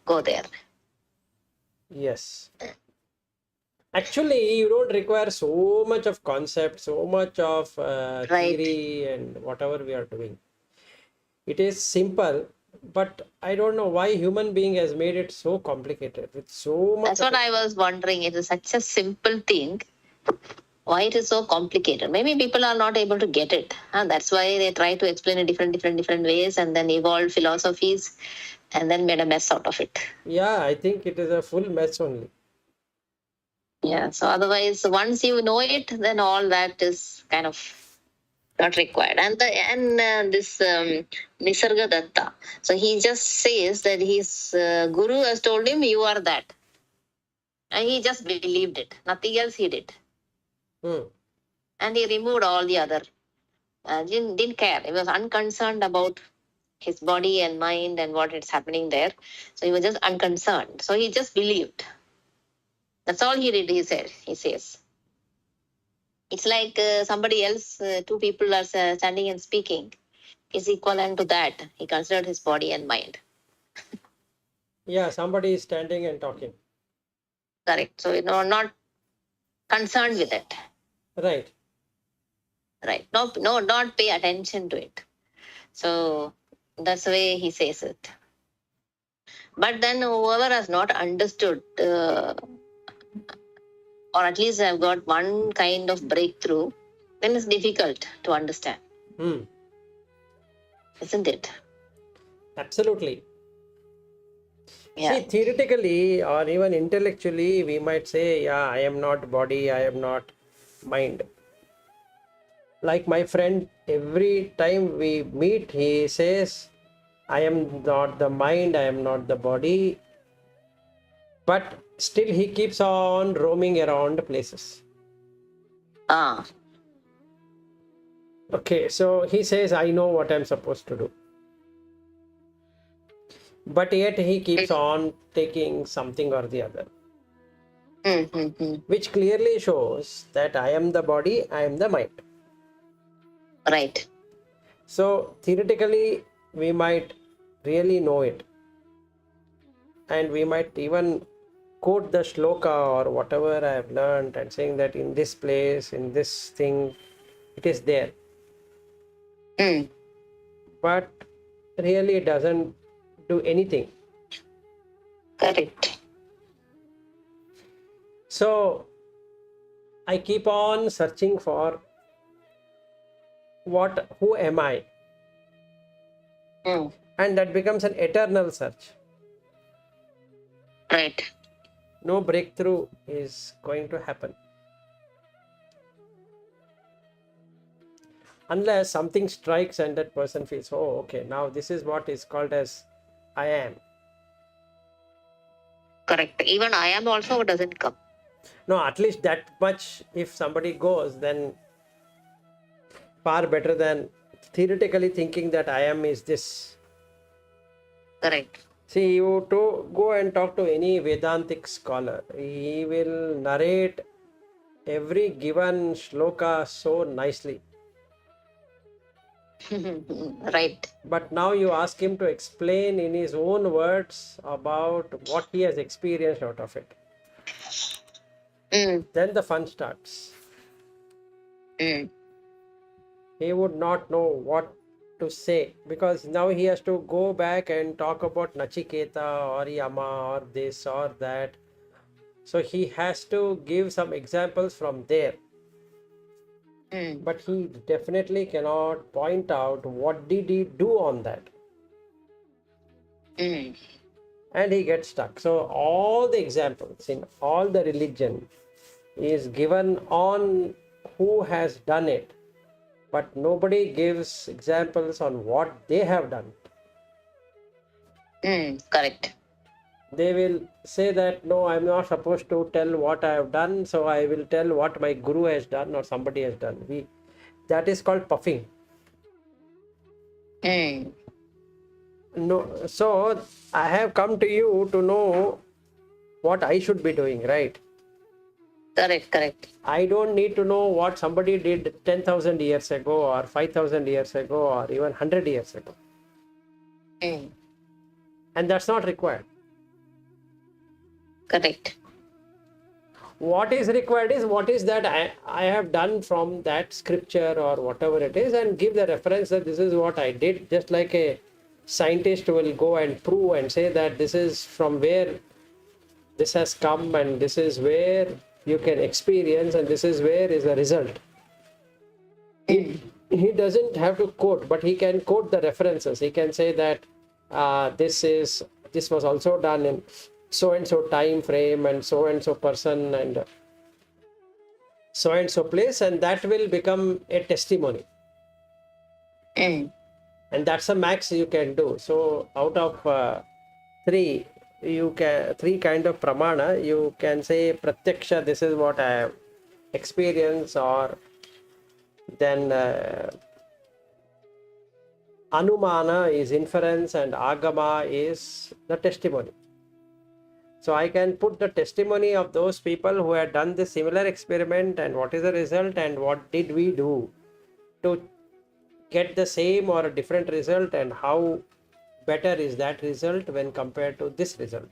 go there. Yes. Actually, you don't require so much of concept, so much of Right. theory and whatever we are doing. It is simple, but I don't know why human being has made it so complicated with so much That's of what I was wondering. It is such a simple thing. Why it is so complicated? Maybe people are not able to get it. And that's why they try to explain it different ways and then evolved philosophies and then made a mess out of it. Yeah, I think it is a full mess only. Yeah. So otherwise, once you know it, then all that is kind of not required. And this Nisarga Datta. So he just says that his guru has told him, "You are that," and he just believed it. Nothing else he did, Hmm. and he removed all the other. Didn't care. He was unconcerned about his body and mind and what is happening there. So he was just unconcerned. So he just believed. That's all he did. He said. He says. It's like somebody else, two people are standing and speaking, is equivalent to that. He considered his body and mind. Yeah, somebody is standing and talking. Correct. So, not concerned with it. Right. Right. No, no, not pay attention to it. So that's the way he says it. But then whoever has not understood, or at least have got one kind of breakthrough, then it's difficult to understand, Hmm. isn't it? Absolutely. Yeah. See, theoretically or even intellectually, we might say, yeah, I am not body, I am not mind. Like my friend, every time we meet, he says, I am not the mind, I am not the body, but still he keeps on roaming around places. Ah, Okay, so he says, I know what I'm supposed to do. But yet he keeps on taking something or the other, which clearly shows that I am the body, I am the mind. right. So theoretically, we might really know it, and we might even quote the shloka or whatever I have learned and saying that in this place, in this thing, it is there. Mm, But really, it doesn't do anything. correct. So I keep on searching for who am I? Mm, And that becomes an eternal search. right. No breakthrough is going to happen unless something strikes and that person feels, oh, okay, now this is what is called as I am. Correct. Even I am also doesn't come. No, at least that much, if somebody goes, then far better than theoretically thinking that I am is this. Correct. See, you to go and talk to any Vedantic scholar, he will narrate every given shloka so nicely. Right. But now you ask him to explain in his own words about what he has experienced out of it. Mm, Then the fun starts. mm, He would not know what to say because now he has to go back and talk about Nachiketa or Yama or this or that. So he has to give some examples from there. mm, But he definitely cannot point out what did he do on that. mm. And he gets stuck. So all the examples in all the religion is given on who has done it, but nobody gives examples on what they have done. Correct. They will say that no, I'm not supposed to tell what I have done, so I will tell what my guru has done or somebody has done. That is called puffing. Mm, No, so I have come to you to know what I should be doing, right? correct. Correct. I don't need to know what somebody did 10,000 years ago or 5,000 years ago or even 100 years ago. Mm, And that's not required. Correct. What is required is what is that I have done from that scripture or whatever it is, and give the reference that this is what I did, just like a scientist will go and prove and say that this is from where this has come and this is where you can experience and this is where is the result. He doesn't have to quote, but he can quote the references. He can say that this was also done in so and so time frame and so person and so place, and that will become a testimony. Mm. And that's a max you can do. So out of three kind of pramana, you can say pratyaksha, this is what I have experienced, or then anumana is inference and agama is the testimony. So I can put the testimony of those people who had done this similar experiment and what is the result and what did we do to get the same or a different result, and how better is that result when compared to this result.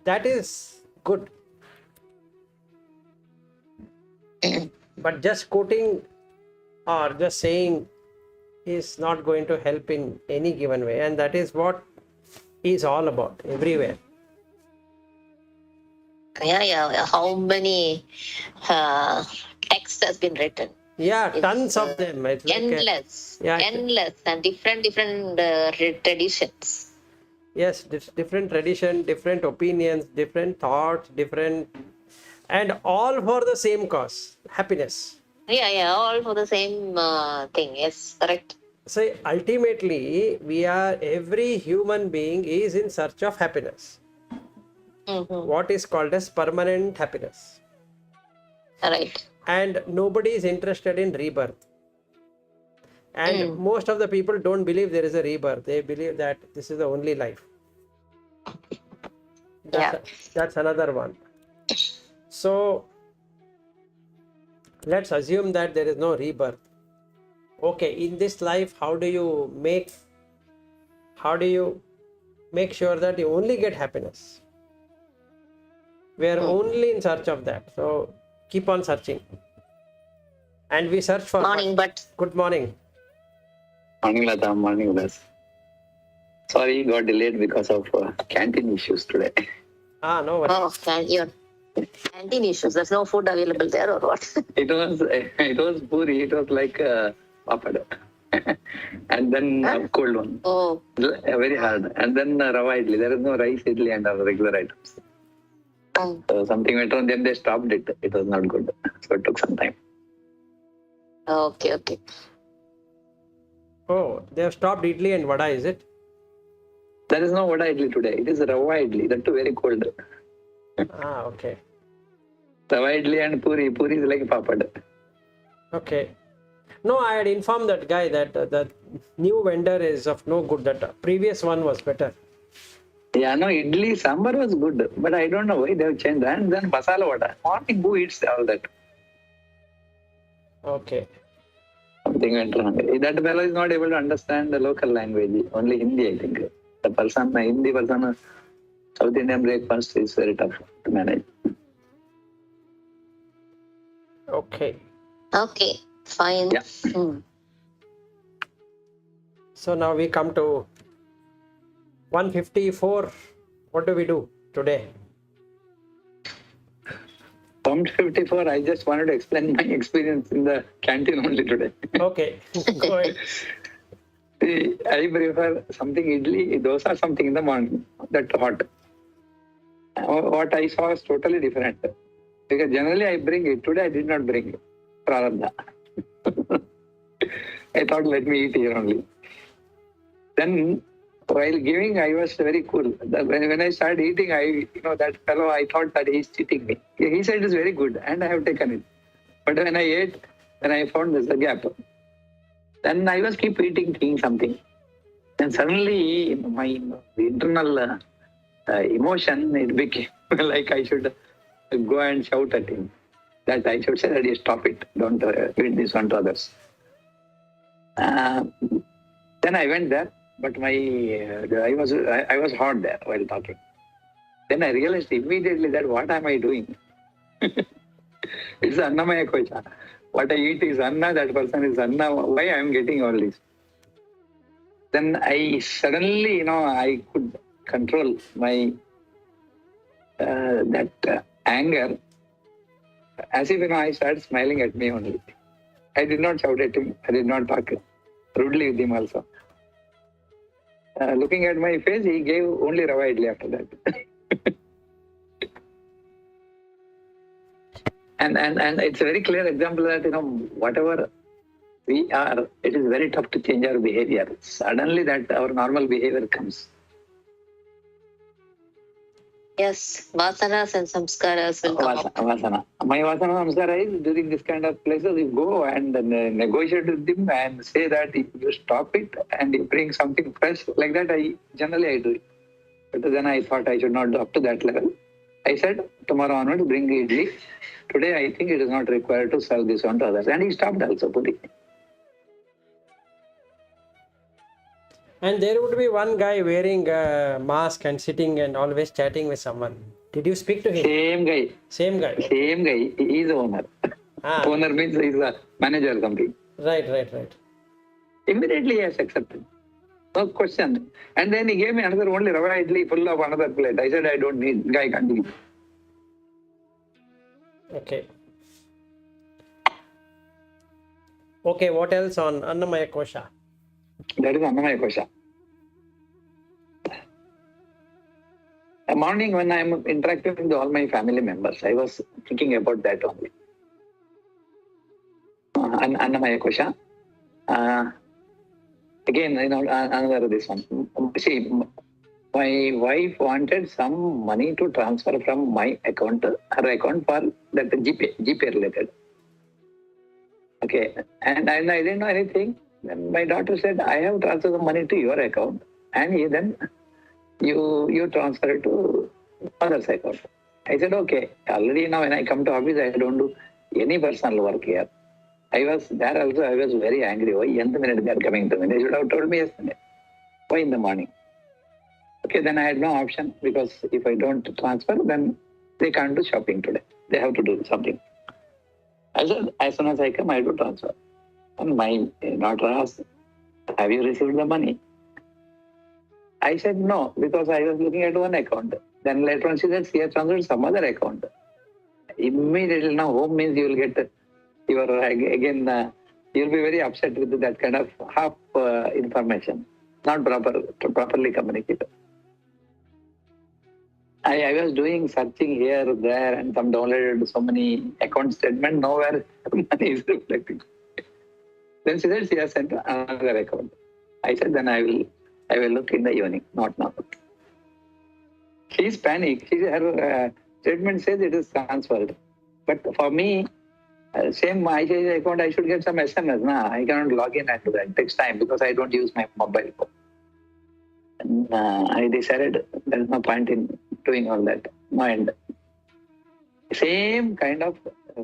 That is good. But just quoting or just saying is not going to help in any given way, and that is what is all about everywhere. Yeah. How many texts has been written? Yeah, tons of them. It's like endless, and different traditions. Yes, different tradition, different opinions, different thoughts, different, and all for the same cause, happiness. Yeah, all for the same thing. Yes, correct. So ultimately, every human being is in search of happiness. What is called as permanent happiness. Right. And nobody is interested in rebirth. And most of the people don't believe there is a rebirth. They believe that this is the only life. That's another one. So let's assume that there is no rebirth. Okay, in this life, how do you make sure that you only get happiness? We are only in search of that. So keep on searching. And we search for good morning. Morning, Lata. Morning, Udas. Sorry, got delayed because of canteen issues today. No worries. Your canteen issues. There's no food available there, or what? It was puri. It was like papad. And then cold one. Oh. Very hard. And then rava idli. There is no rice idli and other regular items. So something went wrong. Then they stopped it. It was not good. So it took some time. Okay. Oh, they have stopped idli and vada, is it? There is no vada idli today. It is rava idli. That too very cold. Okay. Rava idli and puri. Puri is like papad. Okay. No, I had informed that guy that the new vendor is of no good. That previous one was better. Yeah, no, idli sambar was good, but I don't know why they have changed. And then masala vada. Morning, who eats all that? Okay. Something went wrong. That fellow is not able to understand the local language, only Hindi, I think. The Hindi person, South Indian breakfast is very tough to manage. Okay. Fine. Yeah. So now we come to 154. What do we do today? 154, I just wanted to explain my experience in the canteen only today. Okay, go ahead. See, I prefer something idli, dosa, something in the morning, that hot. What I saw is totally different. Because generally I bring it. Today I did not bring it. Prarabdha. I thought, let me eat here only. Then, while giving, I was very cool. When I started eating, that fellow, I thought that he's cheating me. He said it's very good, and I have taken it. But when I ate, then I found there's a gap. Then I was keep eating something. And suddenly, my internal emotion, it became like I should go and shout at him. That I should say that you stop it. Don't feed this one to others. Then I went there. but I was hot there while talking. Then I realized immediately that what am I doing? It's Annamayakosha. What I eat is Anna, that person is Anna. Why I am getting all this? Then I suddenly, I could control my anger, as if, I started smiling at me only. I did not shout at him. I did not talk rudely with him also. Looking at my face, he gave only Rava idli after that. and it's a very clear example that, whatever we are, it is very tough to change our behavior. Suddenly that our normal behavior comes. Yes, vasanas and samskaras will come up. Vasana. My vasana samskara is during this kind of places, you go and negotiate with them and say that if you stop it and you bring something fresh, like that I generally do it. But then I thought I should not go up to that level. I said, tomorrow onward, bring idli. Today I think it is not required to serve this one to others. And he stopped also putting. And there would be one guy wearing a mask and sitting and always chatting with someone. Did you speak to him? Same guy. Same guy. Same guy. He is the owner. Owner means he is the manager or something. Right. Immediately he has accepted. No question. And then he gave me another only Rava idli full of another plate. I said, I don't need. Guy can't eat. Okay, what else on Annamayakosha? That is Annamayakosha. A morning when I am interacting with all my family members, I was thinking about that only. Annamayakosha. Again, another this one. See, my wife wanted some money to transfer from my account, her account for that GPay related. Okay, and I didn't know anything. Then my daughter said, I have transferred the money to your account, and then you transfer it to mother's account. I said, okay. Already now when I come to office, I don't do any personal work here. I was there also, I was very angry. Why in the minute they are coming to me? They should have told me yesterday. Why in the morning? Okay, then I had no option, because if I don't transfer, then they can't do shopping today. They have to do something. I said, as soon as I come, I do transfer. And my daughter asked, have you received the money? I said no, because I was looking at one account. Then later on she said, she has transferred some other account. Immediately now, home means you will get you'll be very upset with that kind of half information, not properly communicated. I was doing searching here, there, and some downloaded so many account statements, nowhere money is reflecting. Then she said she has sent another account. I said, then I will look in the evening, not now. She's panicked. Her statement says it is transferred. But for me, same ICICI account, I should get some SMS. I cannot log in and do that. It takes time because I don't use my mobile phone. And I decided there is no point in doing all that. And same kind of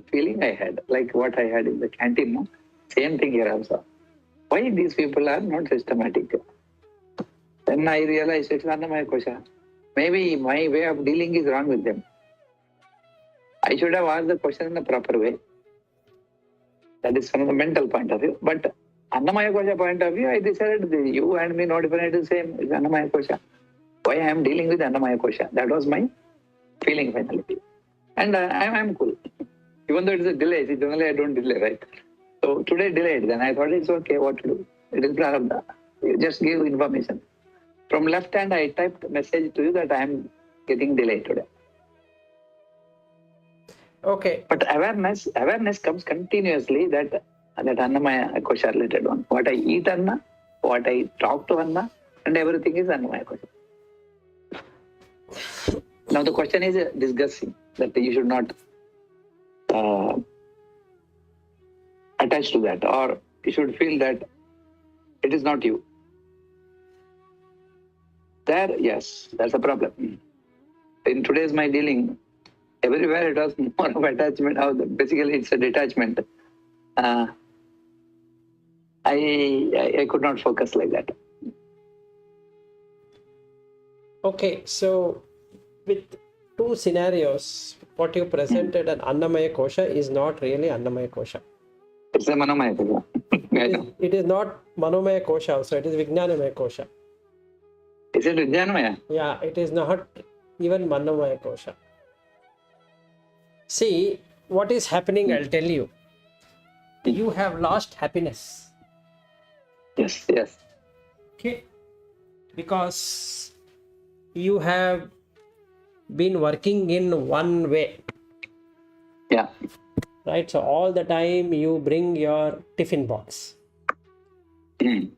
feeling I had, like what I had in the canteen. No? Same thing here also. Why these people are not systematic? Then I realized it's Annamayakosha. Maybe my way of dealing is wrong with them. I should have asked the question in the proper way. That is from the mental point of view. But Annamayakosha point of view, I decided you and me not different, it is same. It's Annamayakosha. Why I am dealing with Annamayakosha? That was my feeling finally. And I'm cool. Even though it is a delay, see, generally I don't delay, right? So today delayed, then I thought it's okay, what to do? It is prarabdha. You just give information. From left hand, I typed message to you that I am getting delayed today. Okay. But awareness comes continuously, that Annamayakosha related one. What I eat Anna, what I talk to Anna, and everything is Annamayakosha. Now the question is discussing that you should not attach to that, or you should feel that it is not you. There, yes, that's a problem. In today's my dealing, everywhere it was more of attachment. Basically, it's a detachment. I could not focus like that. Okay, so with two scenarios, what you presented an Annamayakosha is not really Annamayakosha. It's a Manomayakosha. It is not Manomaya Kosha also, it is Vijnanamaya Kosha. Is it Vijnanamaya? Yeah, it is not even Manomaya Kosha. See, what is happening, I'll tell you. You have lost happiness. Yes, yes. Okay? Because you have been working in one way. Yeah. Right? So all the time you bring your tiffin box. Mm.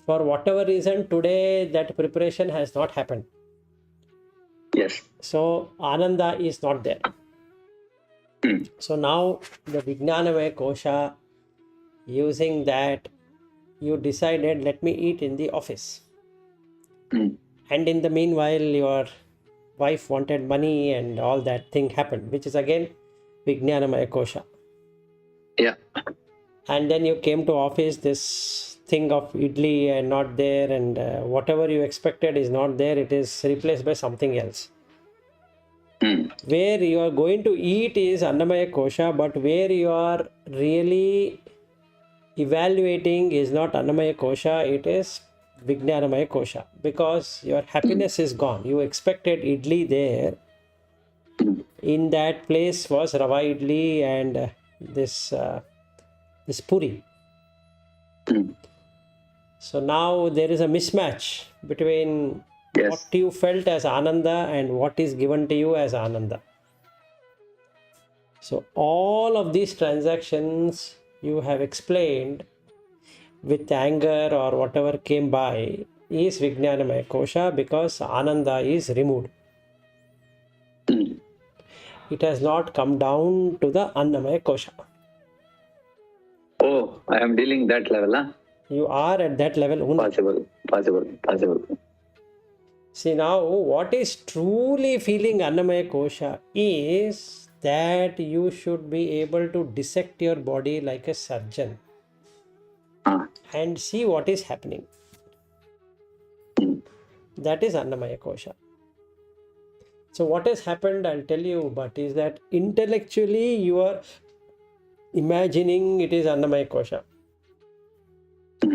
For whatever reason, today that preparation has not happened. Yes. So Ananda is not there. Mm. So now the Vijnanamaya Kosha, using that, you decided, let me eat in the office. Mm. And in the meanwhile, your wife wanted money and all that thing happened, which is again Vijnanamaya Kosha. Yeah. And then you came to office, this thing of idli and not there, and whatever you expected is not there, it is replaced by something else. Mm. Where you are going to eat is Annamaya Kosha, but where you are really evaluating is not Annamaya Kosha, it is Vijnanamaya Kosha, because your happiness is gone. You expected idli there. In that place was Rava idli and this puri. Mm. So now there is a mismatch between what Yes. you felt as Ananda and what is given to you as Ananda. So all of these transactions you have explained with anger or whatever came by is Vijnanamaya Kosha, because Ananda is removed. Mm. It has not come down to the Annamaya Kosha. Oh, I am dealing that level, huh? You are at that level only. Possible. See, now what is truly feeling Annamaya Kosha is that you should be able to dissect your body like a surgeon and see what is happening. Mm. That is Annamaya Kosha. So what has happened, I'll tell you, but is that intellectually you are imagining it is Annamaya Kosha.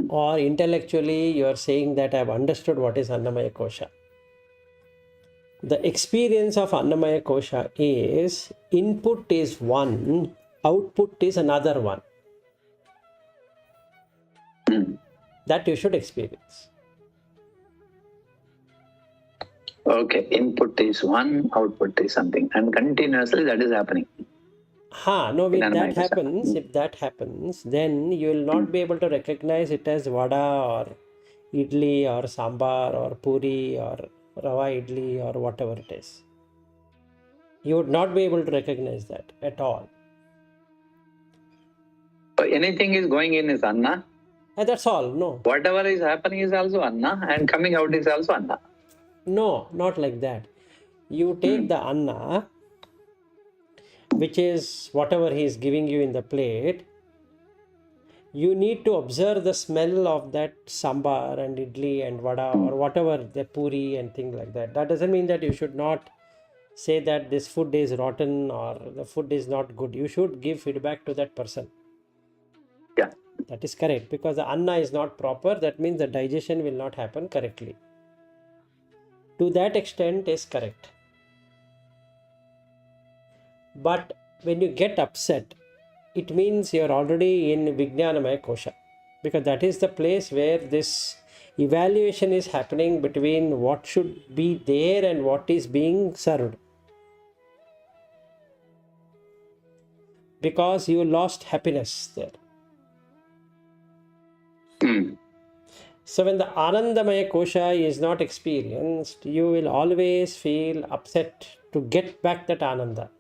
Or intellectually you are saying that I have understood what is Annamaya Kosha. The experience of Annamaya Kosha is input is one, output is another one. Mm. That you should experience. Okay, input is one, output is something, and continuously that is happening. No, if that Annamaya happens, then you will not be able to recognize it as vada or idli or sambar or puri or rava idli or whatever it is. You would not be able to recognize that at all. So anything is going in is Anna. And that's all. No. Whatever is happening is also Anna, and coming out is also Anna. No, not like that. You take the Anna, which is whatever he is giving you in the plate. You need to observe the smell of that sambar and idli and vada or whatever, the puri and thing like that. That doesn't mean that you should not say that this food is rotten or the food is not good. You should give feedback to that person. Yeah. That is correct, because the anna is not proper. That means the digestion will not happen correctly. To that extent is correct. But when you get upset, it means you're already in Vijnanamaya Kosha, because that is the place where this evaluation is happening between what should be there and what is being served. Because you lost happiness there. Mm. So when the Anandamaya Kosha is not experienced, you will always feel upset to get back that Ananda.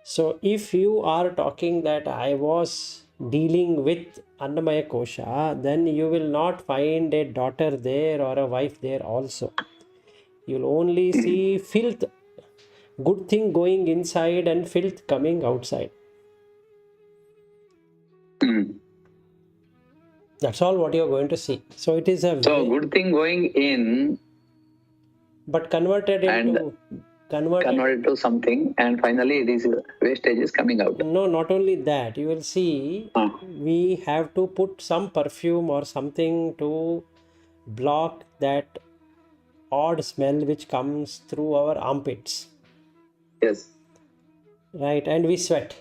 So if you are talking that I was dealing with Annamaya Kosha, then you will not find a daughter there or a wife there also. You'll only see filth, good thing going inside and filth coming outside. Mm. That's all what you're going to see. So it is a So good thing going in, but converted and into converted to something, and finally this wastage is coming out. No, not only that, you will see we have to put some perfume or something to block that odd smell which comes through our armpits, Yes. right? And we sweat.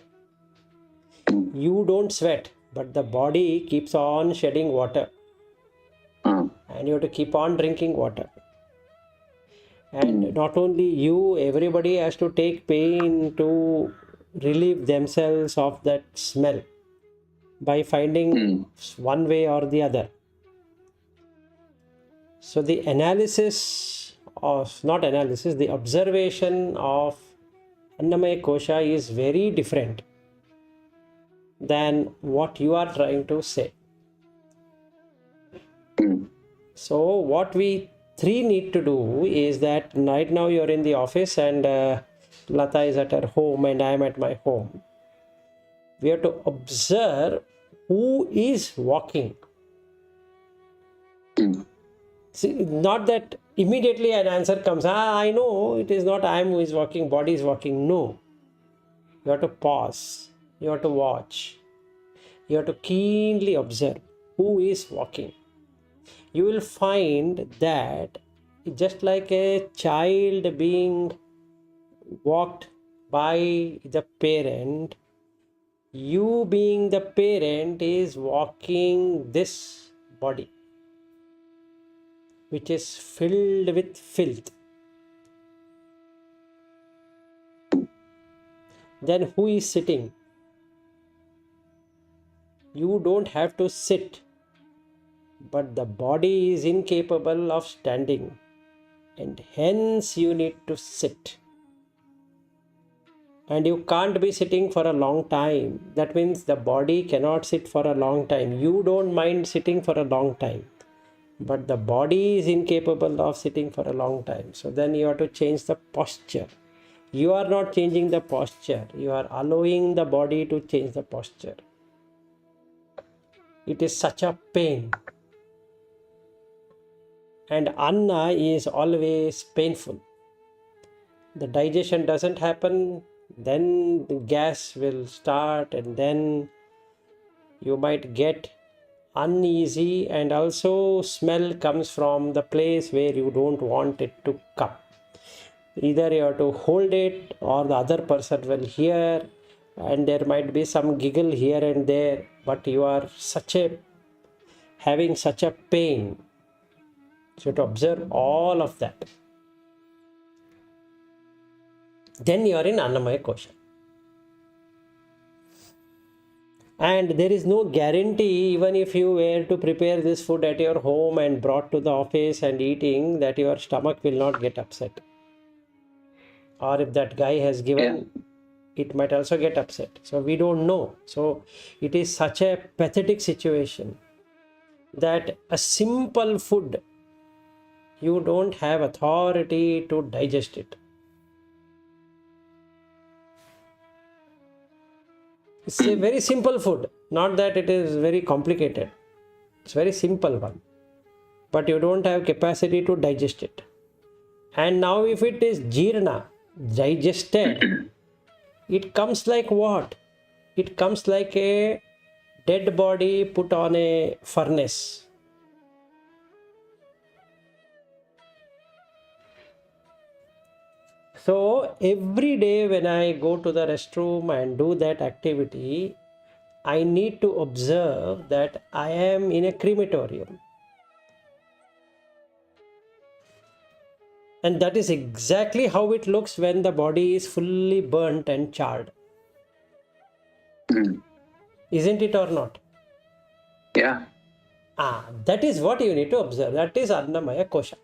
You don't sweat, but the body keeps on shedding water, and you have to keep on drinking water. And not only you, everybody has to take pain to relieve themselves of that smell by finding one way or the other. So the the observation of Annamayakosha is very different than what you are trying to say. So what we three need to do is that right now you're in the office and Lata is at her home and I am at my home. We have to observe who is walking. See, not that immediately an answer comes, I know it is not I am who is walking, body is walking. No. You have to pause. You have to watch. You have to keenly observe who is walking. You will find that just like a child being walked by the parent, you being the parent is walking this body, which is filled with filth. Then who is sitting? You don't have to sit, but the body is incapable of standing, and hence you need to sit. And you can't be sitting for a long time. That means the body cannot sit for a long time. You don't mind sitting for a long time, but the body is incapable of sitting for a long time. So then you have to change the posture. You are not changing the posture. You are allowing the body to change the posture. It is such a pain. And Anna is always painful. The digestion doesn't happen, then the gas will start, and then you might get uneasy, and also smell comes from the place where you don't want it to come. Either you have to hold it or the other person will hear, and there might be some giggle here and there, but you are having such a pain. So to observe all of that. Then you are in Annamayakosha. And there is no guarantee, even if you were to prepare this food at your home and brought to the office and eating, that your stomach will not get upset. Or if that guy has given, it might also get upset. So we don't know. So it is such a pathetic situation that a simple food, you don't have authority to digest it. It's a very simple food, not that it is very complicated. It's very simple one, but you don't have capacity to digest it. And now if it is jirna, digested, it comes like what? It comes like a dead body put on a furnace. So every day when I go to the restroom and do that activity, I need to observe that I am in a crematorium. And that is exactly how it looks when the body is fully burnt and charred. Isn't it or not? Yeah. That is what you need to observe. That is Annamayakosha.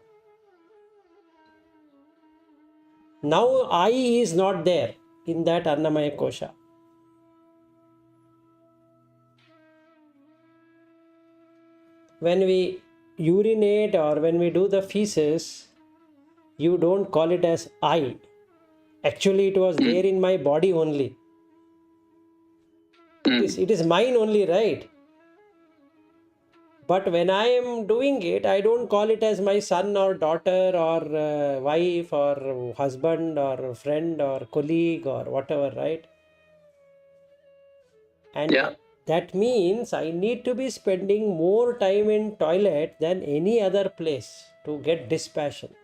Now I is not there in that Annamayakosha. When we urinate or when we do the feces, you don't call it as I. Actually, it was there in my body only. It is mine only, right? But when I am doing it, I don't call it as my son or daughter or wife or husband or friend or colleague or whatever, right? And Yeah. that means I need to be spending more time in toilet than any other place to get dispassion.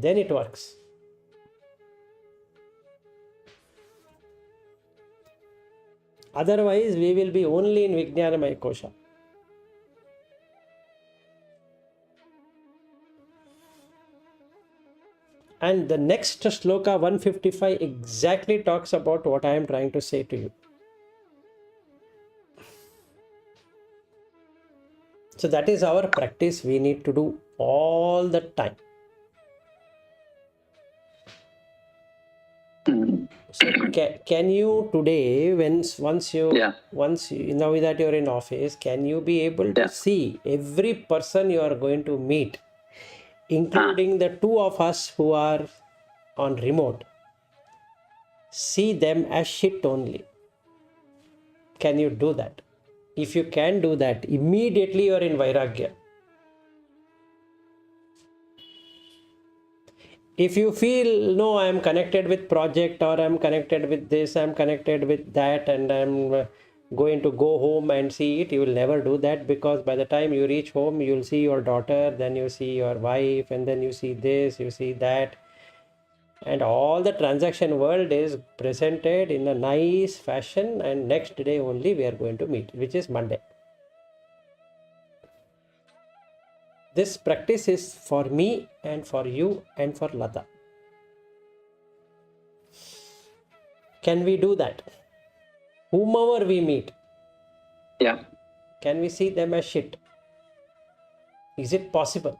Then it works. Otherwise, we will be only in Vijnanamayakosha. And the next sloka 155 exactly talks about what I am trying to say to you. So that is our practice we need to do all the time. So can you today, once you now that you're in office, can you be able to see every person you are going to meet, including the two of us who are on remote, see them as shit only? Can you do that? If you can do that, immediately you're in Vairagya. If you feel, no, I'm connected with project, or I'm connected with this, I'm connected with that, and I'm going to go home and see it, you will never do that, because by the time you reach home, you'll see your daughter, then you see your wife, and then you see this, you see that. And all the transaction world is presented in a nice fashion, and next day only we are going to meet, which is Monday. This practice is for me and for you and for Lata. Can we do that? Whomever we meet, can we see them as shit? Is it possible?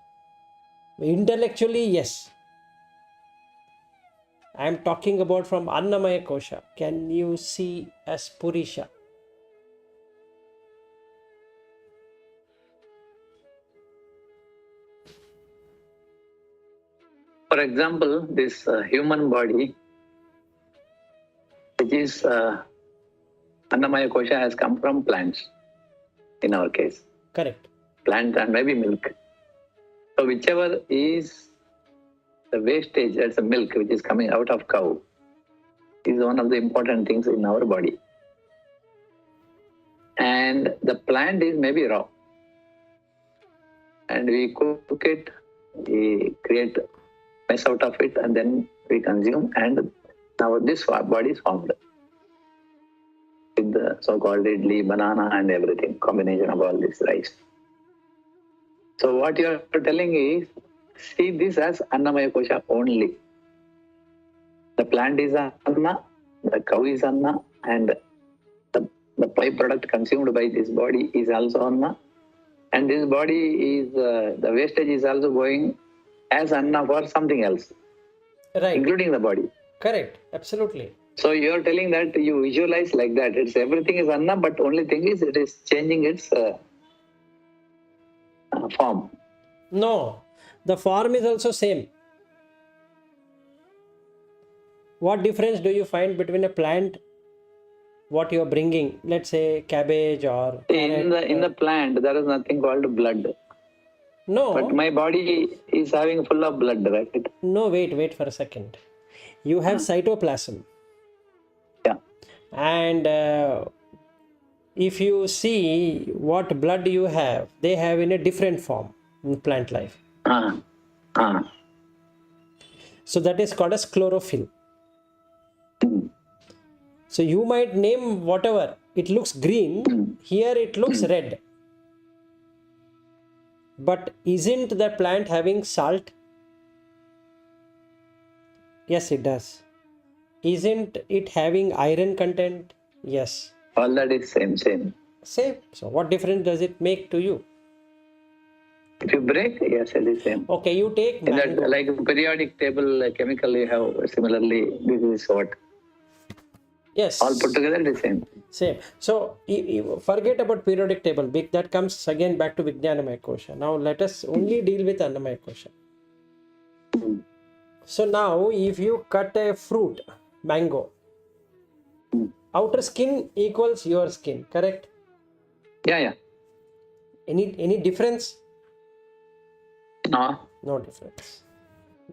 Intellectually, yes. I am talking about from Annamayakosha. Can you see as Purisha? For example, this human body, which is Annamayakosha, has come from plants, in our case. Correct. Plant and maybe milk. So whichever is the wastage, that's the milk which is coming out of cow, is one of the important things in our body. And the plant is maybe raw. And we cook it, we create mess out of it, and then we consume, and now this body is formed with the so-called idli, banana, and everything, combination of all this rice. So what you are telling is, see this as Annamayakosha only. The plant is Anna, the cow is Anna, and the byproduct consumed by this body is also Anna. And this body is, the wastage is also going as Anna for something else, Right. including the body. Correct. Absolutely. So you are telling that you visualize like that. It's everything is Anna, but only thing is it is changing its form. No, the form is also same. What difference do you find between a plant, what you are bringing, let's say cabbage or carrot, In the plant, there is nothing called blood. No. But my body is having full of blood, right? No, wait for a second. You have cytoplasm. Yeah. And if you see what blood you have, they have in a different form in plant life. So that is called as chlorophyll. So you might name whatever. It looks green. Here it looks red. But isn't the plant having salt? Yes, it does. Isn't it having iron content? Yes. All that is same. Same. So what difference does it make to you? If you break, yes, it is same. Okay, you take mango. That, like periodic table chemical you have, similarly, this is what? Yes. All put together it is same. Same. So forget about periodic table. That comes again back to Vijnanamayakosha. Now let us only deal with Annamayakosha. So now if you cut a fruit, mango, outer skin equals your skin, correct? Yeah. Any difference? No. No difference.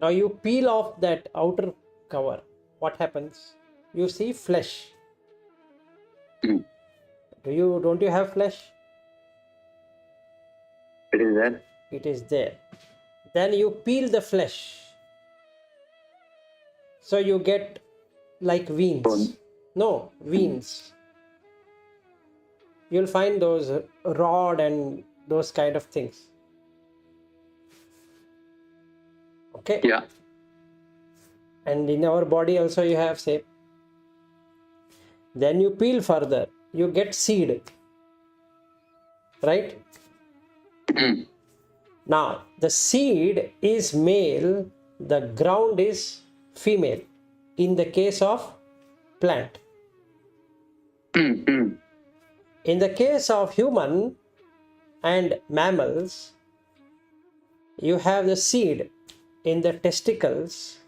Now you peel off that outer cover. What happens? You see flesh. Mm. Don't you have flesh? It is there. It is there. Then you peel the flesh. So you get like veins. Bone. No, veins. You'll find those rod and those kind of things. Okay. Yeah. And in our body also you have same. Then you peel further. You get seed. Right? Mm. Now, the seed is male, the ground is female in the case of plant. Mm. In the case of human and mammals, you have the seed in the testicles,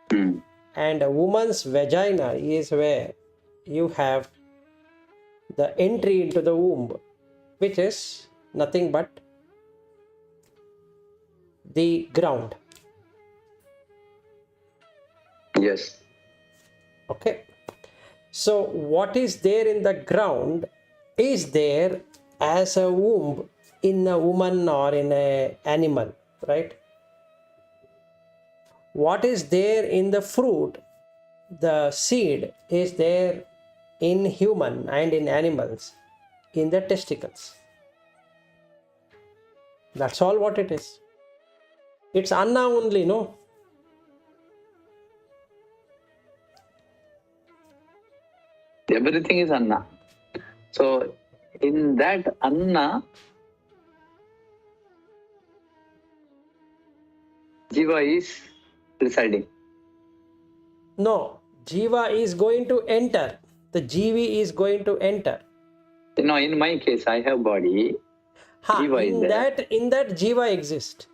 Mm. and a woman's vagina is where you have the entry into the womb, which is nothing but the ground. Yes. Okay. So what is there in the ground is there as a womb in a woman or in an animal, right? What is there in the fruit, the seed, is there in human and in animals in the testicles. That's all what it is. It's Anna only, no? Everything is Anna. So in that Anna, Jiva is residing. No, Jiva is going to enter. The Jivi is going to enter. In my case, I have body. Jiva is there. In that Jiva exists.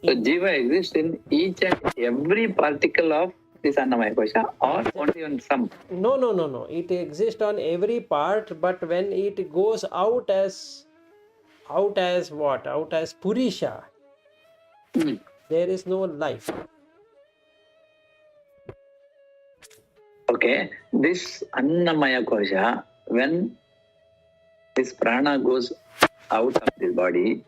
So Jiva exists in each and every particle of this Annamayakosha, or only on some. No. It exists on every part, but when it goes out as what? Out as Purisha, there is no life. Okay, this Annamayakosha, when this prana goes out of this body,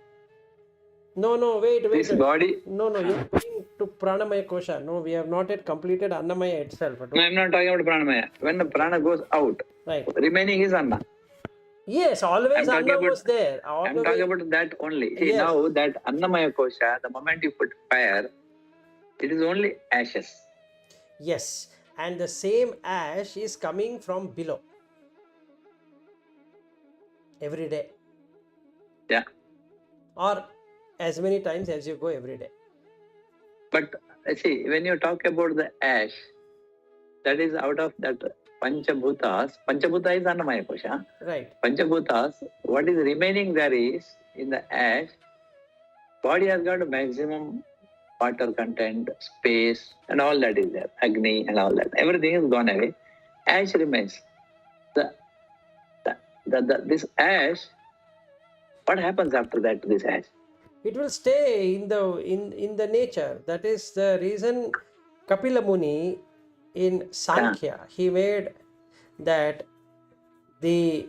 No, wait. this body. No, you're going to Pranamaya Kosha. No, we have not yet completed Annamaya itself. No, I'm not talking about pranamaya. When the prana goes out, Right. remaining is Anna. Yes, always Anna was there. I'm talking about that only. See, Yes. now that Annamayakosha, the moment you put fire, it is only ashes. Yes, and the same ash is coming from below every day, Yeah. or as many times as you go every day. But see, when you talk about the ash, that is out of that Panchabhutas. Panchabhuta is Annamayakosha. Right. Panchabhutas, what is remaining there is, in the ash, body has got maximum water content, space, and all that is there. Agni and all that. Everything is gone away. Ash remains. This ash, what happens after that to this ash? It will stay in the nature. That is the reason Kapila Muni in Sankhya, he made that the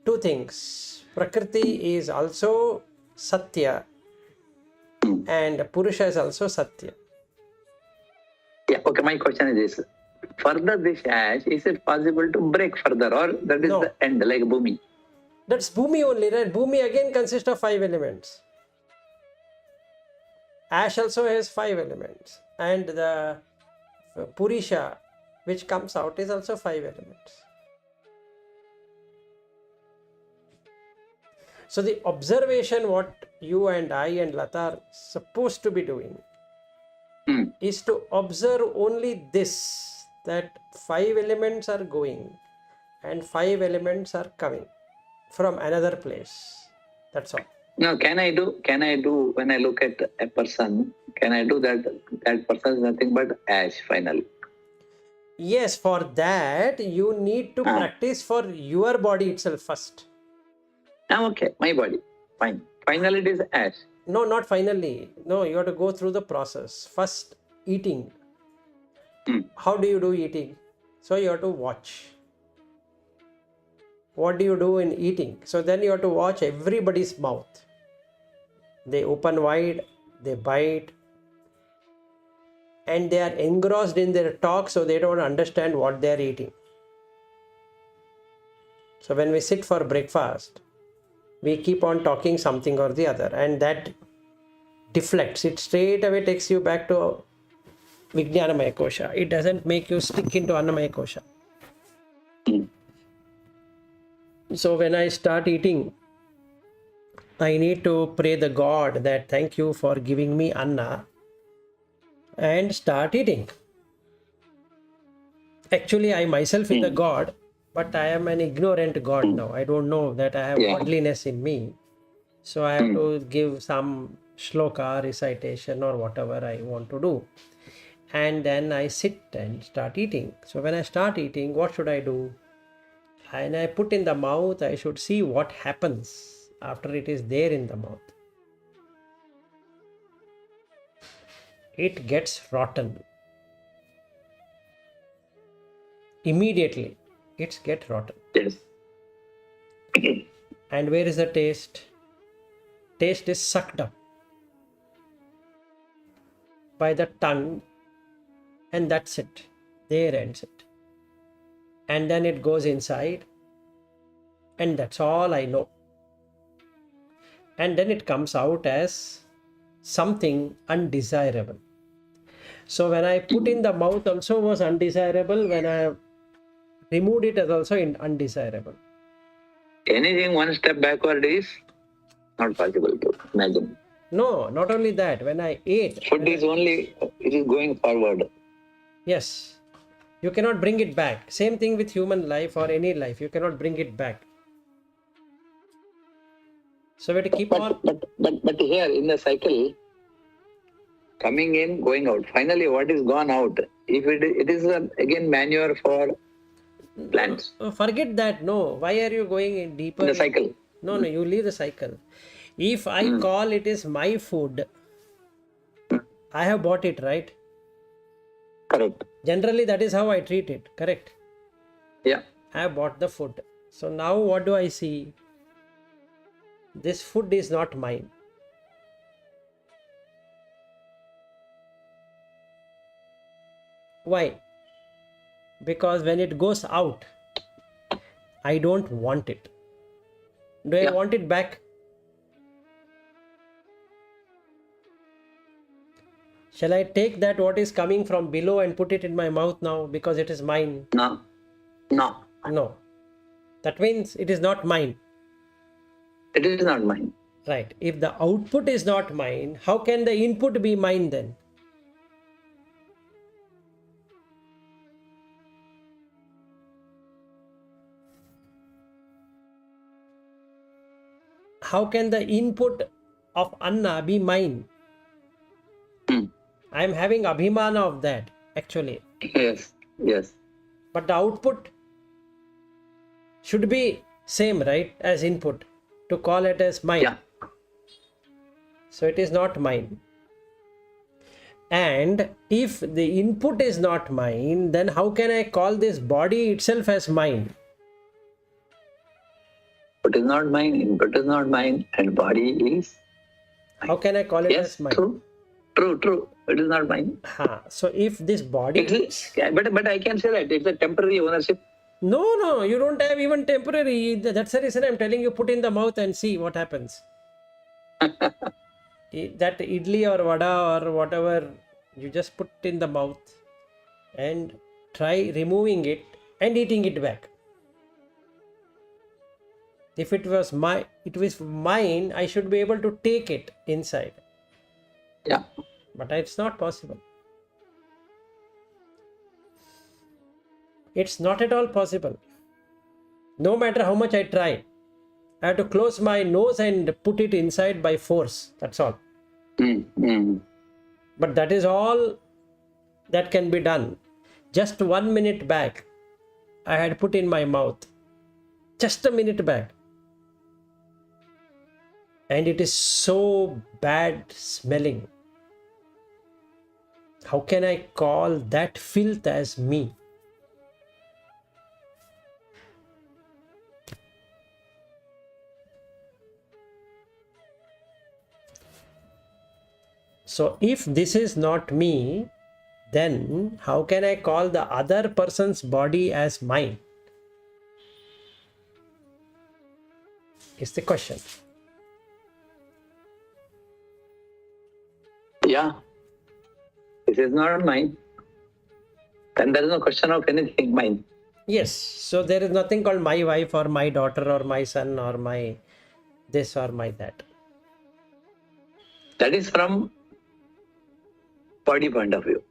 two things, Prakriti is also Satya and Purusha is also Satya. Yeah, okay, my question is this. Further this ash, is it possible to break further, or that is the end, like Bhumi? That's Bhumi only, right? Bhumi again consists of 5 elements. Ash also has 5 elements, and the Purisha which comes out is also 5 elements. So the observation what you and I and Lata are supposed to be doing is to observe only this, that 5 elements are going and 5 elements are coming from another place. That's all. No, can I do when I look at a person, can I do that person is nothing but ash finally? Yes, for that you need to practice for your body itself first. Okay, my body. Fine. Finally it is ash. No, not finally. No, you have to go through the process. First, eating. How do you do eating? So you have to watch. What do you do in eating? So then you have to watch everybody's mouth. They open wide, they bite, and they are engrossed in their talk, so they don't understand what they are eating. So when we sit for breakfast, we keep on talking something or the other, and that deflects. It straight away takes you back to Annamayakosha. It doesn't make you stick into Annamayakosha. So when I start eating, I need to pray the God that thank you for giving me Anna, and start eating. Actually, I myself is the God, but I am an ignorant God now. I don't know that I have godliness in me. So I have to give some shloka recitation or whatever I want to do. And then I sit and start eating. So when I start eating, what should I do? And I put in the mouth, I should see what happens after it is there in the mouth. It gets rotten. Immediately, it gets rotten. Yes. And where is the taste? Taste is sucked up by the tongue, and that's it. There ends it. And then it goes inside, and that's all I know. And then it comes out as something undesirable. So when I put in the mouth also was undesirable. When I removed it as also undesirable. Anything one step backward is not possible to imagine. No, not only that. When I ate, Food is only, it is going forward. Yes, you cannot bring it back. Same thing with human life or any life. You cannot bring it back. So we have to keep on. But here in the cycle, coming in, going out. Finally, what is gone out? If it is again manure for plants. Forget that. No. Why are you going in deeper? In the cycle. No, you leave the cycle. If I call it is my food, I have bought it, right? Correct. Generally, that is how I treat it. Correct. Yeah. I have bought the food. So now what do I see? This food is not mine. Why? Because when it goes out, I don't want it. Do I want it back? Shall I take that what is coming from below and put it in my mouth now because it is mine? No. No. That means it is not mine. It is not mine. Right. If the output is not mine, how can the input be mine then? How can the input of Anna be mine? I am having abhimana of that actually. Yes. But the output should be same, right, as input to call it as mine. Yeah. So it is not mine. And if the input is not mine, then how can I call this body itself as mine? It is not mine, input is not mine, and body is. How can I call it as mine? True. It is not mine. So if this body but I can say that it's a temporary ownership. No, you don't have even temporary. That's the reason I'm telling you, put in the mouth and see what happens. That idli or vada or whatever, you just put in the mouth and try removing it and eating it back. If it was mine, I should be able to take it inside. Yeah. But it's not possible. It's not at all possible. No matter how much I try. I have to close my nose and put it inside by force. That's all. But that is all that can be done. Just 1 minute back, I had put in my mouth. Just a minute back. And it is so bad smelling. How can I call that filth as me? So if this is not me, then how can I call the other person's body as mine? Is the question. Yeah. This is not mine. Then there is no question of anything mine. Yes. So there is nothing called my wife or my daughter or my son or my this or my that. That is from body point of view.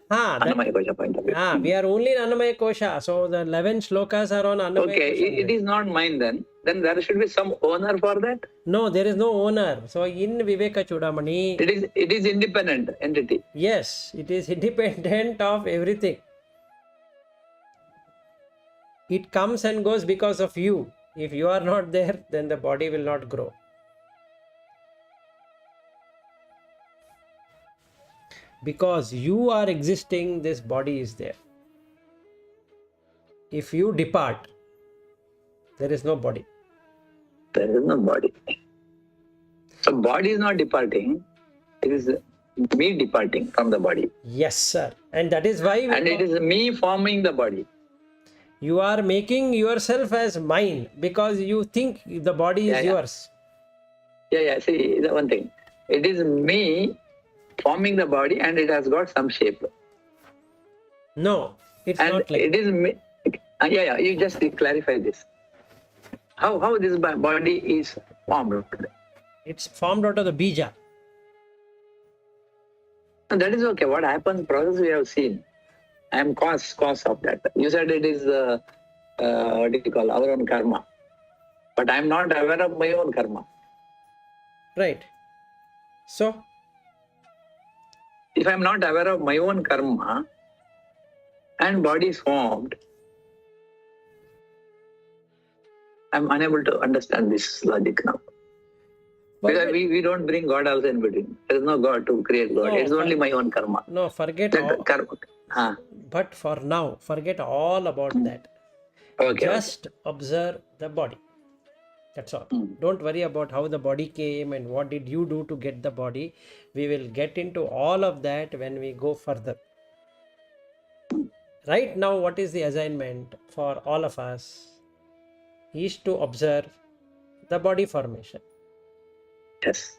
Annamayakosha point of view. We are only in Annamayakosha. So the 11 shlokas are on Annamayakosha. Okay, it is not mine then. Then there should be some owner for that. No, there is no owner. So in Vivekachudamani, It is independent entity. yes, it is independent of everything. It comes and goes because of you. If you are not there, then the body will not grow. Because you are existing, this body is there. If you depart, there is no body. There is no body. So body is not departing. It is me departing from the body. Yes, sir. And that is why And it is me forming the body. you are making yourself as mine because you think the body is yours. Yeah. See, the one thing. It is me forming the body and it has got some shape. No, it's And not like it is me. Yeah. You just clarify this. How this body is formed? it's formed out of the bija. And that is okay. What happens, process we have seen. I am cause of that. You said it is what do you call our own karma. But I am not aware of my own karma. Right. So, If I am not aware of my own karma and body is formed, I am unable to understand this logic now. Because we don't bring God also in between. There is no God to create God. No, It's only my own karma. no, forget That all. karma. But for now, forget all about that. Okay. Just observe the body. That's all. Don't worry about how the body came and what did you do to get the body. We will get into all of that when we go further. Right now, what is the assignment for all of us is to observe the body formation. Yes.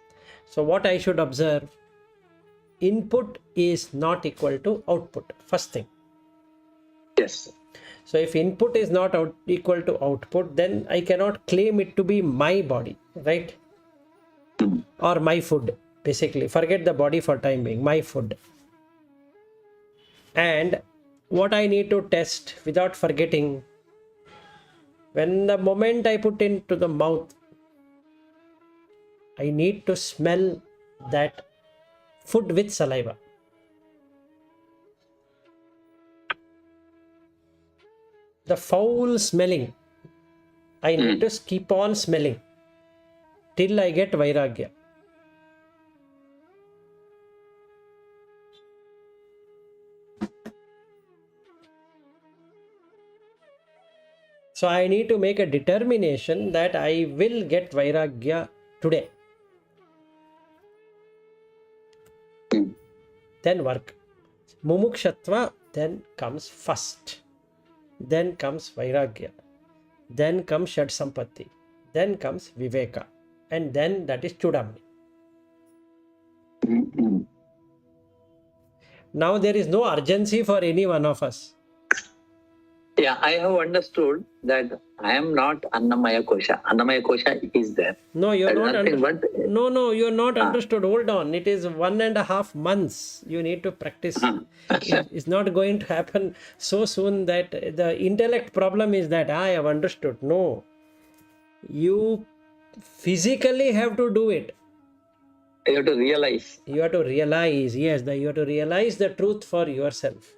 So what I should observe, input is not equal to output. First thing. Yes. So if input is not equal to output, then I cannot claim it to be my body, right? Or my food, basically. Forget the body for time being, my food. And what I need to test without forgetting, when the moment I put into the mouth, I need to smell that food with saliva. The foul smelling, I need to keep on smelling till I get vairagya. So I need to make a determination that I will get vairagya today. Then work. Mumukshatva then comes first. Then comes vairagya. Then comes Shad Sampatti. Then comes Viveka. And then that is Chudamani. Now there is no urgency for any one of us. Yeah, I have understood that I am not Annamayakosha. Annamayakosha is there. No, you're There is not nothing understood. No, you're not understood. Hold on. It is 1.5 months you need to practice. It's not going to happen so soon that the intellect problem is that I have understood. No. You physically have to do it. You have to realize. You have to realize, yes, you have to realize the truth for yourself.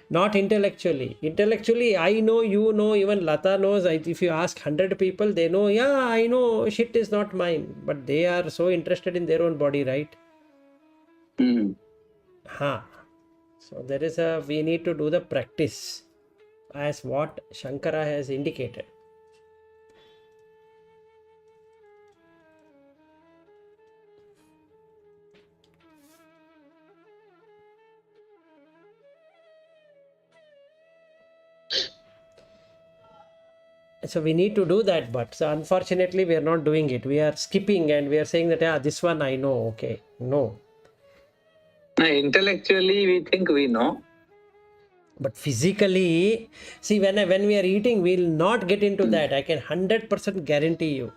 Not intellectually. Intellectually, I know, you know, even Lata knows. If you ask 100 people, they know, yeah, I know shit is not mine. But they are so interested in their own body, right? Hmm. So there is we need to do the practice as what Shankara has indicated. So we need to do that, but so unfortunately we are not doing it. We are skipping and we are saying that, yeah, this one I know. Okay, no. Now, intellectually, we think we know. But physically, see, when we are eating, we'll not get into that. I can 100% guarantee you.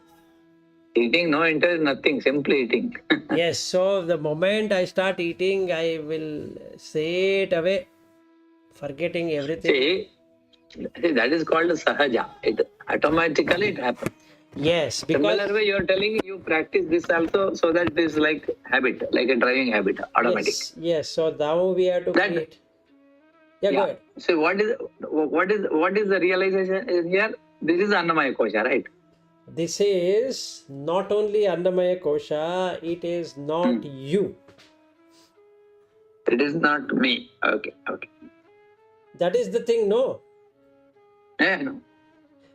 Eating, no interest, nothing, simply eating. Yes, so the moment I start eating, I will say it away, forgetting everything. See, that is called sahaja. It automatically it happens. Yes, because Similar way, you are telling you practice this also, so that it is like habit, like a driving habit, automatic. yes. So now we have to That- create. Yeah, go ahead. So what is the realization is here? This is Annamayakosha, right? This is not only Annamayakosha, it is not you. It is not me. Okay. That is the thing, no? Yeah, no.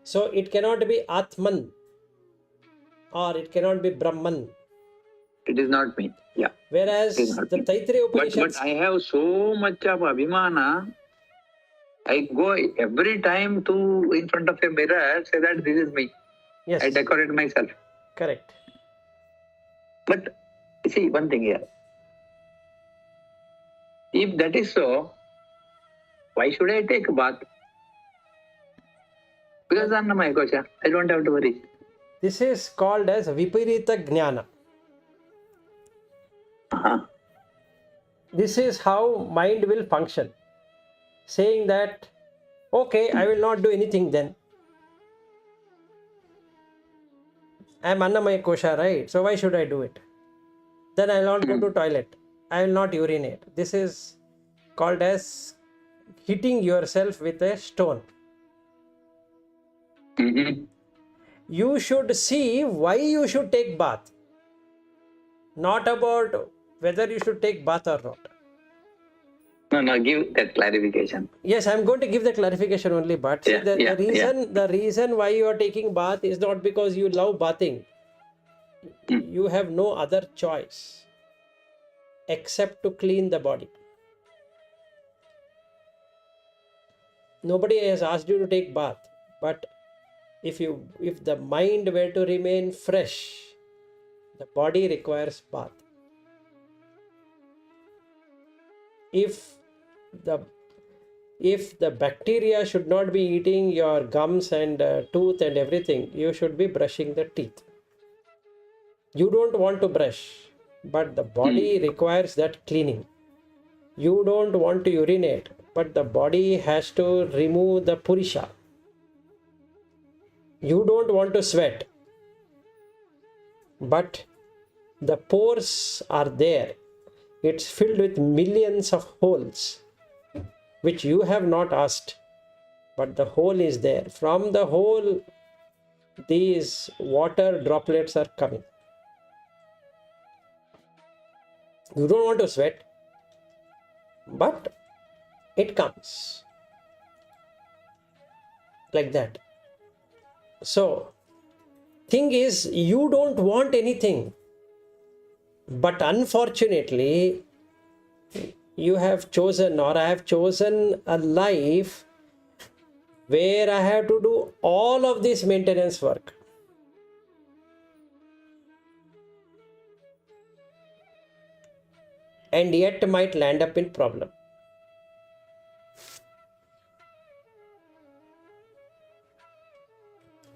So it cannot be Atman or it cannot be Brahman. It is not me. Yeah. Whereas It is not the me. Taittiriya Upanishads. But I have so much of abhimana. I go every time to in front of a mirror, say that this is me. Yes. I decorate myself. Correct. But see one thing here. If that is so, why should I take a bath? Because Annamayakosha, I don't have to worry. This is called as Viparita Jnana. This is how mind will function. Saying that, okay, I will not do anything then. I am Annamayakosha, right? So why should I do it? Then I will not go to toilet. I will not urinate. This is called as hitting yourself with a stone. You should see why you should take bath. Not about whether you should take bath or not. No, give that clarification. Yes, I'm going to give the clarification only, but see, the reason why you are taking bath is not because you love bathing. You have no other choice except to clean the body. Nobody has asked you to take bath, but if the mind were to remain fresh, the body requires bath. If the bacteria should not be eating your gums and tooth and everything, you should be brushing the teeth. You don't want to brush, but the body requires that cleaning. You don't want to urinate, but the body has to remove the purisha. You don't want to sweat, but the pores are there. It's filled with millions of holes, which you have not asked, but the hole is there. From the hole, these water droplets are coming. You don't want to sweat, but it comes like that. So, thing is, you don't want anything, but unfortunately, you have chosen, or I have chosen, a life where I have to do all of this maintenance work. And yet might land up in problem.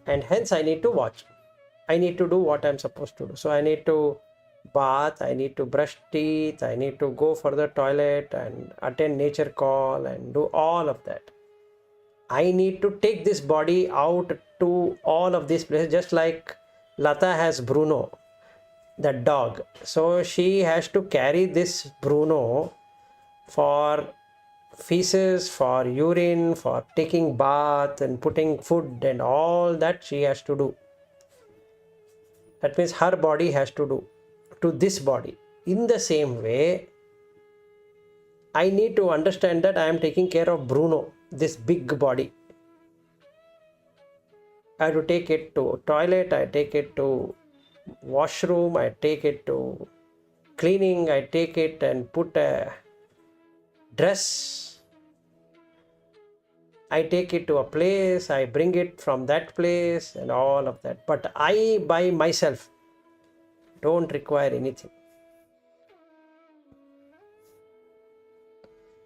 And hence I need to watch. I need to do what I'm supposed to do. So I need to bath, I need to brush teeth, I need to go for the toilet and attend nature call and do all of that. I need to take this body out to all of these places, just like Lata has Bruno, the dog. So she has to carry this Bruno for feces, for urine, for taking bath and putting food and all that she has to do. That means her body has to do to this body. In the same way, I need to understand that I am taking care of Bruno, this big body. I have to take it to toilet, I take it to washroom, I take it to cleaning, I take it and put a dress, I take it to a place, I bring it from that place and all of that. But I by myself don't require anything.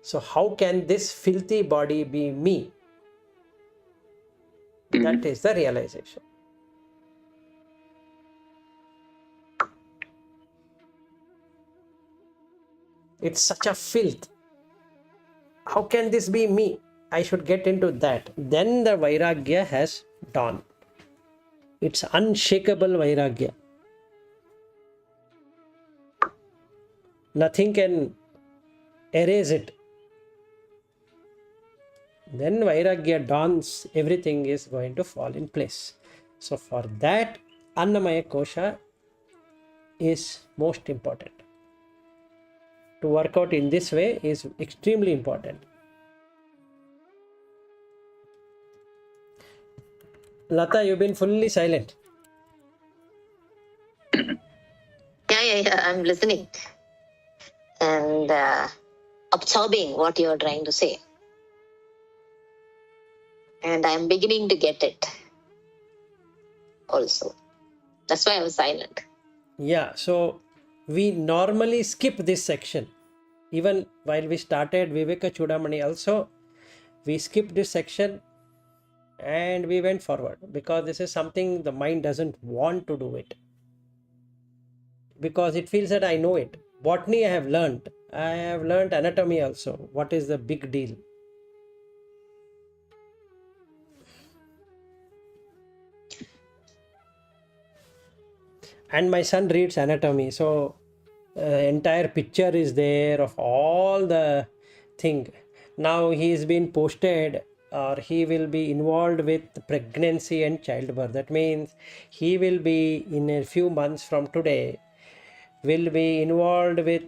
So how can this filthy body be me? That is the realization. It's such a filth. How can this be me? I should get into that. Then the Vairagya has dawned. It's unshakable Vairagya. Nothing can erase it. Then Vairagya dawns, everything is going to fall in place. So for that, Annamayakosha is most important. To work out in this way is extremely important. Lata, you've been fully silent. Yeah. I'm listening and absorbing what you're trying to say. And I'm beginning to get it also. That's why I was silent. Yeah, so we normally skip this section. Even while we started Vivekachudamani also, we skipped this section and we went forward because this is something the mind doesn't want to do it. Because it feels that I know it. Botany I have learned. I have learned anatomy also. What is the big deal? And my son reads anatomy, so entire picture is there of all the thing. Now he is being posted, or he will be involved with pregnancy and childbirth. That means he will be in a few months from today will be involved with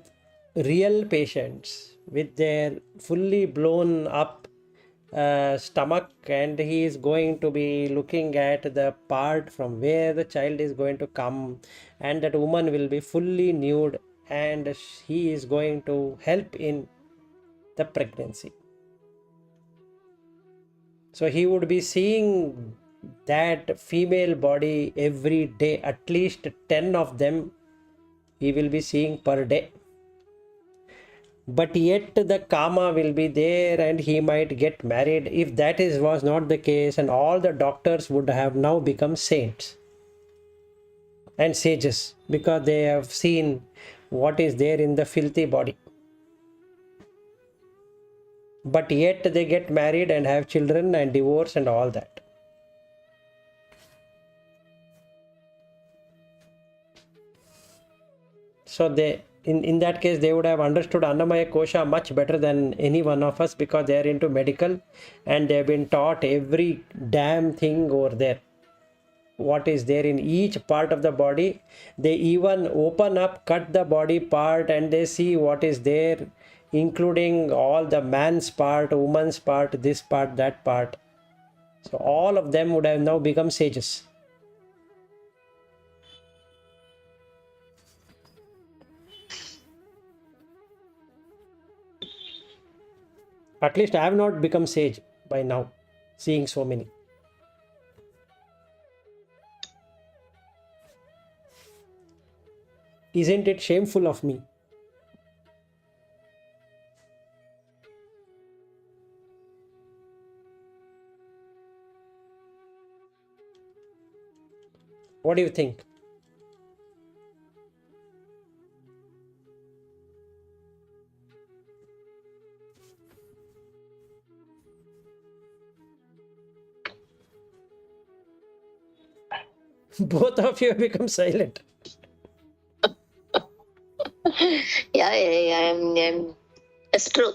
real patients with their fully blown up stomach, and he is going to be looking at the part from where the child is going to come, and that woman will be fully nude, and he is going to help in the pregnancy. So he would be seeing that female body every day, at least 10 of them he will be seeing per day. But yet the karma will be there and he might get married. If that was not the case, and all the doctors would have now become saints and sages because they have seen what is there in the filthy body. But yet they get married and have children and divorce and all that. So they in that case they would have understood Annamayakosha much better than any one of us, because they are into medical and they have been taught every damn thing over there. What is there in each part of the body. They even open up, cut the body part, and they see what is there, including all the man's part, woman's part, this part, that part. So all of them would have now become sages. At least I have not become sage by now, seeing so many. Isn't it shameful of me? What do you think? Both of you have become silent. It's true.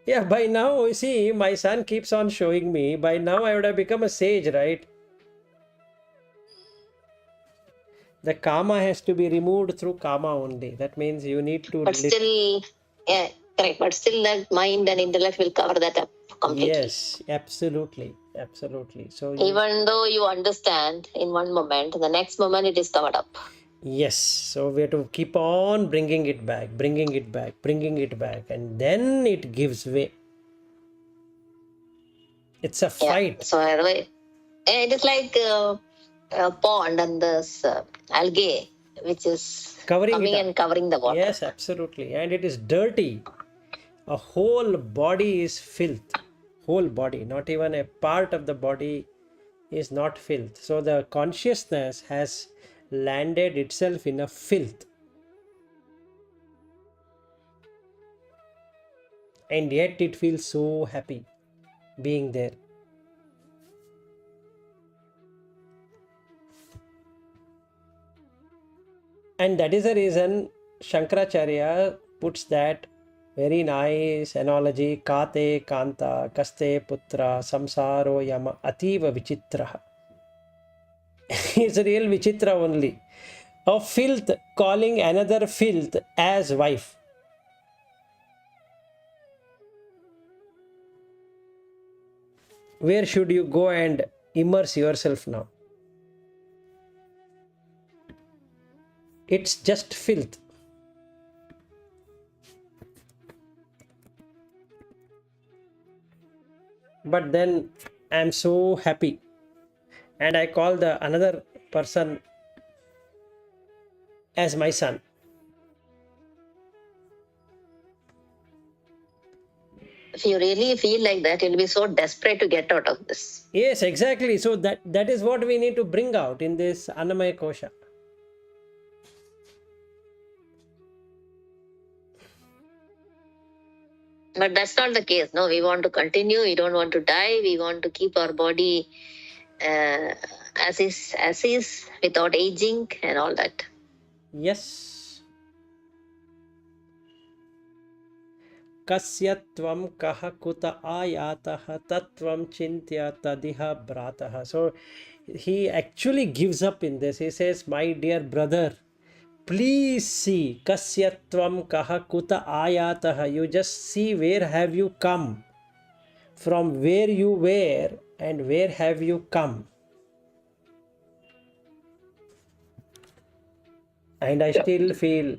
Yeah, by now, you see, my son keeps on showing me. By now, I would have become a sage, right? The karma has to be removed through karma only. That means you need to. But still, yeah, correct. But still, that mind and intellect will cover that up completely. Yes, absolutely. Absolutely. So, Even though you understand in one moment, the next moment it is covered up. yes. So, we have to keep on bringing it back, bringing it back, bringing it back, and then it gives way. It's a fight. So, it is like a pond and this algae, which is Covering coming it up. and covering the water. Yes, absolutely. And it is dirty. A whole body is filth. Whole body, not even a part of the body is not filth. So the consciousness has landed itself in a filth. And yet it feels so happy being there. And that is the reason Shankaracharya puts that very nice analogy, Kate Kanta Kaste Putra Samsaro Yama Ativa Vichitra. It's a real Vichitra only. A filth calling another filth as wife. Where should you go and immerse yourself now? It's just filth. But then I'm so happy. And I call the another person as my son. If you really feel like that, you'll be so desperate to get out of this. Yes, exactly. So that is what we need to bring out in this Annamayakosha. But that's not the case. No, we want to continue. We don't want to die. We want to keep our body as is, without aging and all that. Yes. Kasya tvam kaha kuta ayataha tatvam chintya tadiha brataha. So he actually gives up in this. He says, my dear brother, please see, kasya tvam kaha kuta ayataha. You just see where have you come, from where you were and where have you come. And I still feel,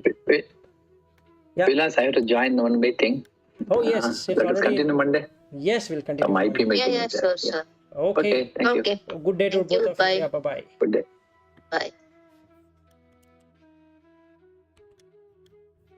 yeah. Vilas, I have to join one meeting. Oh yes, it's let us already. continue Monday. Yes, we'll continue. My IP meeting. Yeah, is there. sure. Okay. Okay, thank you. Okay. Good day to Thank you. both of you. Bye. Yeah, bye bye. Good day. Bye.